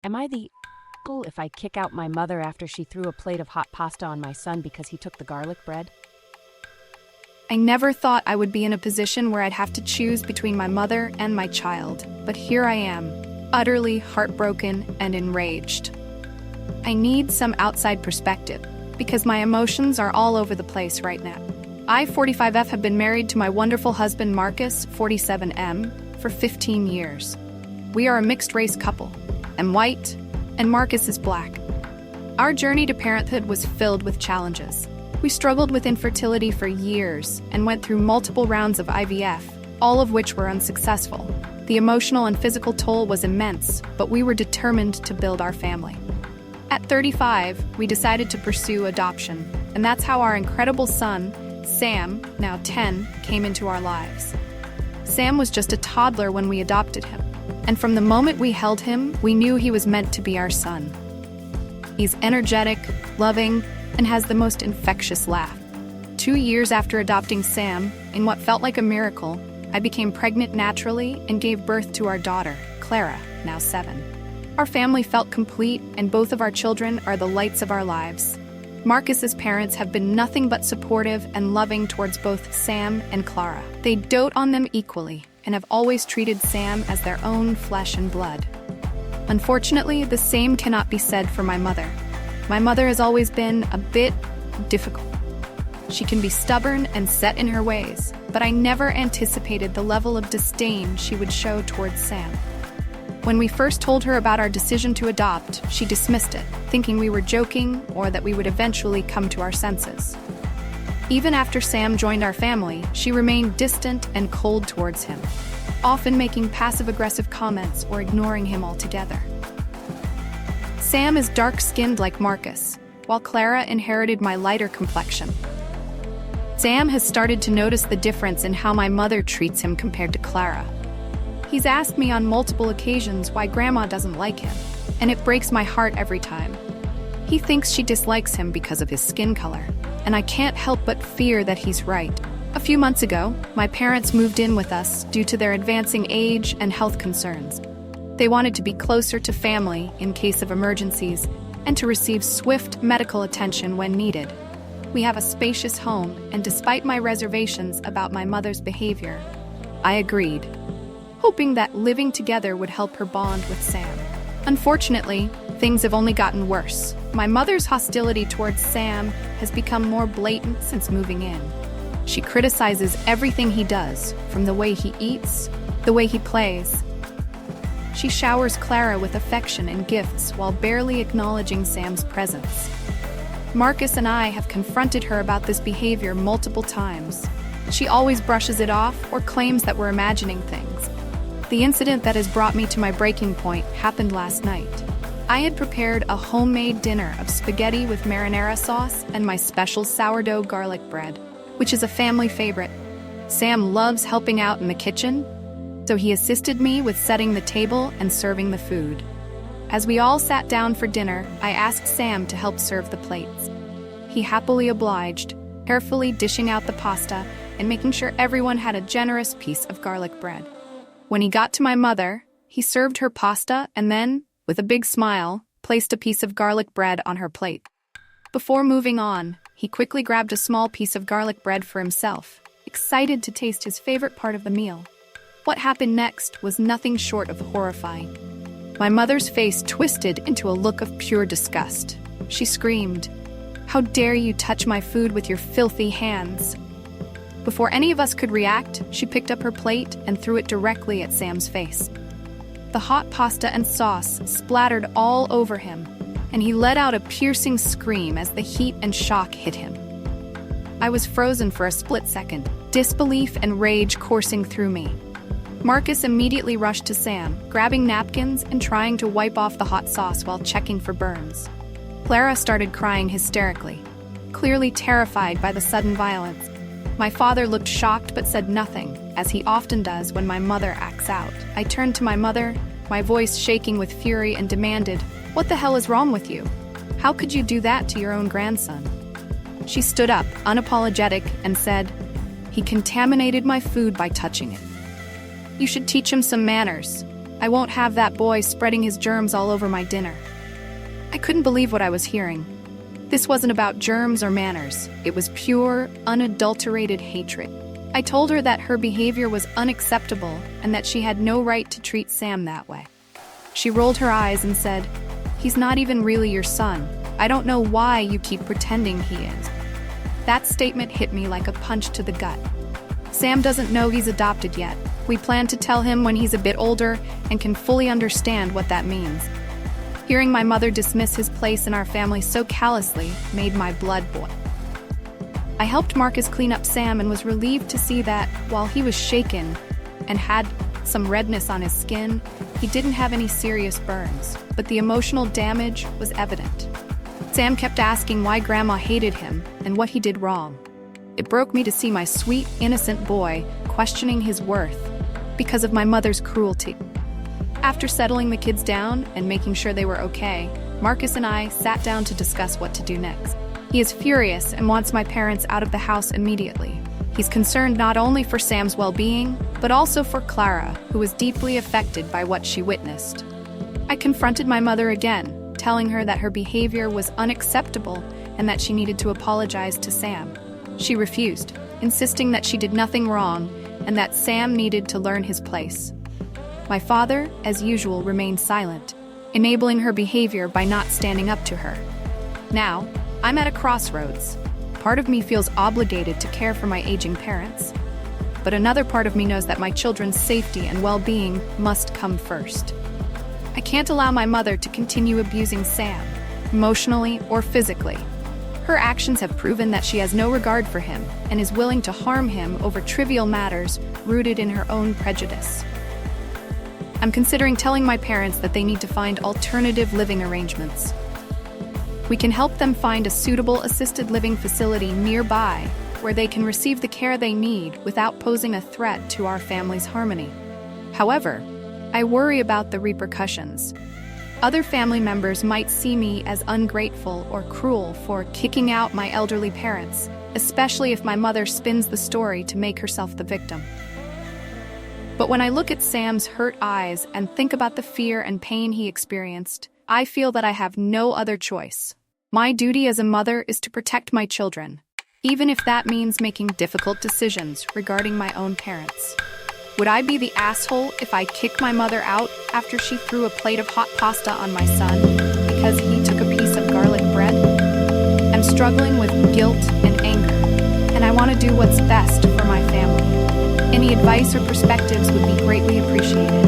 Am I the fool if I kick out my mother after she threw a plate of hot pasta on my son because he took the garlic bread? I never thought I would be in a position where I'd have to choose between my mother and my child, but here I am, utterly heartbroken and enraged. I need some outside perspective, because my emotions are all over the place right now. I, 45F, have been married to my wonderful husband Marcus, 47M, for 15 years. We are a mixed-race couple. I'm white, and Marcus is black. Our journey to parenthood was filled with challenges. We struggled with infertility for years and went through multiple rounds of IVF, all of which were unsuccessful. The emotional and physical toll was immense, but we were determined to build our family. At 35, we decided to pursue adoption, and that's how our incredible son, Sam, now 10, came into our lives. Sam was just a toddler when we adopted him, and from the moment we held him, we knew he was meant to be our son. He's energetic, loving, and has the most infectious laugh. 2 years after adopting Sam, in what felt like a miracle, I became pregnant naturally and gave birth to our daughter, Clara, now 7. Our family felt complete, and both of our children are the lights of our lives. Marcus's parents have been nothing but supportive and loving towards both Sam and Clara. They dote on them equally and have always treated Sam as their own flesh and blood. Unfortunately, the same cannot be said for my mother. My mother has always been a bit difficult. She can be stubborn and set in her ways, but I never anticipated the level of disdain she would show towards Sam. When we first told her about our decision to adopt, she dismissed it, thinking we were joking or that we would eventually come to our senses. Even after Sam joined our family, she remained distant and cold towards him, often making passive-aggressive comments or ignoring him altogether. Sam is dark-skinned like Marcus, while Clara inherited my lighter complexion. Sam has started to notice the difference in how my mother treats him compared to Clara. He's asked me on multiple occasions why Grandma doesn't like him, and it breaks my heart every time. He thinks she dislikes him because of his skin color, and I can't help but fear that he's right. A few months ago, my parents moved in with us due to their advancing age and health concerns. They wanted to be closer to family in case of emergencies and to receive swift medical attention when needed. We have a spacious home, and despite my reservations about my mother's behavior, I agreed, hoping that living together would help her bond with Sam. Unfortunately, things have only gotten worse. My mother's hostility towards Sam has become more blatant since moving in. She criticizes everything he does, from the way he eats, the way he plays. She showers Clara with affection and gifts while barely acknowledging Sam's presence. Marcus and I have confronted her about this behavior multiple times. She always brushes it off or claims that we're imagining things. The incident that has brought me to my breaking point happened last night. I had prepared a homemade dinner of spaghetti with marinara sauce and my special sourdough garlic bread, which is a family favorite. Sam loves helping out in the kitchen, so he assisted me with setting the table and serving the food. As we all sat down for dinner, I asked Sam to help serve the plates. He happily obliged, carefully dishing out the pasta and making sure everyone had a generous piece of garlic bread. When he got to my mother, he served her pasta and then, with a big smile, placed a piece of garlic bread on her plate. Before moving on, he quickly grabbed a small piece of garlic bread for himself, excited to taste his favorite part of the meal. What happened next was nothing short of horrifying. My mother's face twisted into a look of pure disgust. She screamed, "How dare you touch my food with your filthy hands?" Before any of us could react, she picked up her plate and threw it directly at Sam's face. The hot pasta and sauce splattered all over him, and he let out a piercing scream as the heat and shock hit him. I was frozen for a split second, disbelief and rage coursing through me. Marcus immediately rushed to Sam, grabbing napkins and trying to wipe off the hot sauce while checking for burns. Clara started crying hysterically, clearly terrified by the sudden violence. My father looked shocked but said nothing, as he often does when my mother acts out. I turned to my mother, my voice shaking with fury, and demanded, "What the hell is wrong with you? How could you do that to your own grandson?" She stood up, unapologetic, and said, "He contaminated my food by touching it. You should teach him some manners." I won't have that boy spreading his germs all over my dinner. I couldn't believe what I was hearing. This wasn't about germs or manners. It was pure, unadulterated hatred. I told her that her behavior was unacceptable and that she had no right to treat Sam that way. She rolled her eyes and said, "He's not even really your son. I don't know why you keep pretending he is." That statement hit me like a punch to the gut. Sam doesn't know he's adopted yet. We plan to tell him when he's a bit older and can fully understand what that means. Hearing my mother dismiss his place in our family so callously made my blood boil. I helped Marcus clean up Sam and was relieved to see that, while he was shaken and had some redness on his skin, he didn't have any serious burns, but the emotional damage was evident. Sam kept asking why Grandma hated him and what he did wrong. It broke me to see my sweet, innocent boy questioning his worth because of my mother's cruelty. After settling the kids down and making sure they were okay, Marcus and I sat down to discuss what to do next. He is furious and wants my parents out of the house immediately. He's concerned not only for Sam's well-being, but also for Clara, who was deeply affected by what she witnessed. I confronted my mother again, telling her that her behavior was unacceptable and that she needed to apologize to Sam. She refused, insisting that she did nothing wrong and that Sam needed to learn his place. My father, as usual, remained silent, enabling her behavior by not standing up to her. Now, I'm at a crossroads. Part of me feels obligated to care for my aging parents, but another part of me knows that my children's safety and well-being must come first. I can't allow my mother to continue abusing Sam, emotionally or physically. Her actions have proven that she has no regard for him and is willing to harm him over trivial matters rooted in her own prejudice. I'm considering telling my parents that they need to find alternative living arrangements. We can help them find a suitable assisted living facility nearby where they can receive the care they need without posing a threat to our family's harmony. However, I worry about the repercussions. Other family members might see me as ungrateful or cruel for kicking out my elderly parents, especially if my mother spins the story to make herself the victim. But when I look at Sam's hurt eyes and think about the fear and pain he experienced, I feel that I have no other choice. My duty as a mother is to protect my children, even if that means making difficult decisions regarding my own parents. Would I be the asshole if I kick my mother out after she threw a plate of hot pasta on my son because he took a piece of garlic bread? I'm struggling with guilt and anger, and I want to do what's best for my family. Any advice or perspectives would be greatly appreciated.